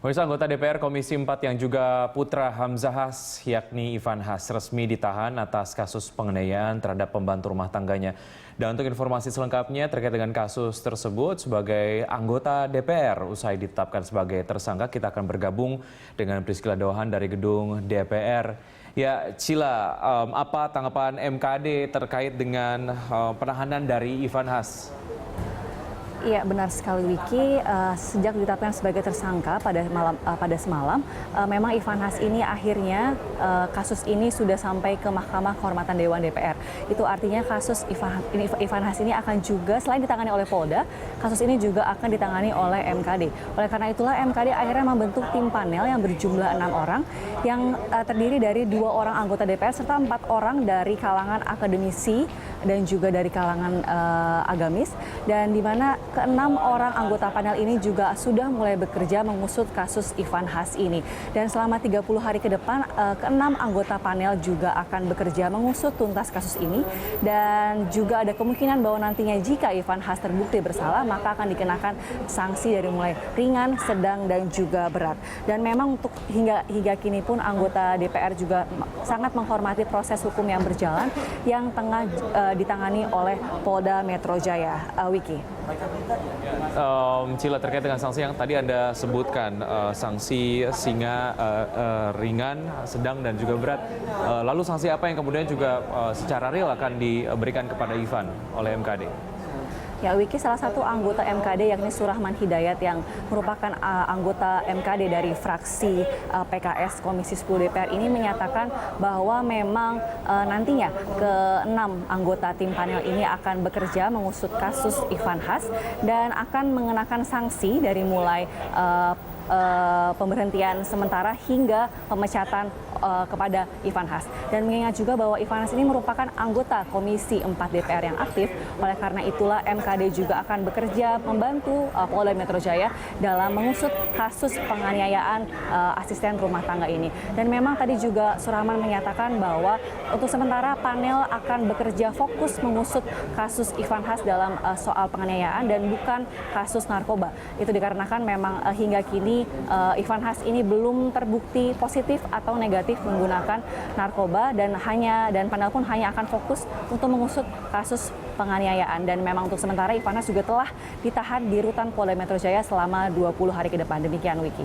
Pemirsa, anggota DPR Komisi 4 yang juga putra Hamzahas, yakni Ivan Has, resmi ditahan atas kasus penganiayaan terhadap pembantu rumah tangganya. Dan untuk informasi selengkapnya terkait dengan kasus tersebut, sebagai anggota DPR usai ditetapkan sebagai tersangka, kita akan bergabung dengan Priscila Dohan dari gedung DPR. Ya, Cila, apa tanggapan MKD terkait dengan penahanan dari Ivan Has? Iya, benar sekali Wiki. Sejak ditetapkan sebagai tersangka pada semalam, memang Ivan Has ini akhirnya kasus ini sudah sampai ke Mahkamah Kehormatan Dewan DPR. Itu artinya kasus Ivan Has ini akan juga selain ditangani oleh Polda, kasus ini juga akan ditangani oleh MKD. Oleh karena itulah MKD akhirnya membentuk tim panel yang berjumlah 6 orang yang terdiri dari 2 orang anggota DPR serta 4 orang dari kalangan akademisi dan juga dari kalangan agamis, dan di mana ke-6 orang anggota panel ini juga sudah mulai bekerja mengusut kasus Ivan Has ini. Dan selama 30 hari ke depan, ke-6 anggota panel juga akan bekerja mengusut tuntas kasus ini. Dan juga ada kemungkinan bahwa nantinya jika Ivan Has terbukti bersalah, maka akan dikenakan sanksi dari mulai ringan, sedang, dan juga berat. Dan memang untuk hingga kini pun anggota DPR juga sangat menghormati proses hukum yang berjalan yang tengah ditangani oleh Polda Metro Jaya. Wiki. Cila, terkait dengan sanksi yang tadi Anda sebutkan, sanksi ringan, sedang, dan juga berat. Lalu sanksi apa yang kemudian juga secara real akan diberikan kepada Ivan oleh MKD? Ya, Wiki, salah satu anggota MKD yakni Surahman Hidayat yang merupakan anggota MKD dari fraksi PKS Komisi 10 DPR ini menyatakan bahwa memang nantinya ke-6 anggota tim panel ini akan bekerja mengusut kasus Ivan Has dan akan mengenakan sanksi dari mulai pemberhentian sementara hingga pemecatan kepada Ivan Has. Dan mengingat juga bahwa Ivan Has ini merupakan anggota Komisi 4 DPR yang aktif, oleh karena itulah MKD juga akan bekerja membantu Polda Metro Jaya dalam mengusut kasus penganiayaan asisten rumah tangga ini. Dan memang tadi juga Surahman menyatakan bahwa untuk sementara panel akan bekerja fokus mengusut kasus Ivan Has dalam soal penganiayaan dan bukan kasus narkoba. Itu dikarenakan memang hingga kini Ivan Has ini belum terbukti positif atau negatif menggunakan narkoba, dan panel pun hanya akan fokus untuk mengusut kasus penganiayaan. Dan memang untuk sementara Ivan Has juga telah ditahan di rutan Polda Metro Jaya selama 20 hari ke depan. Demikian, Wiki.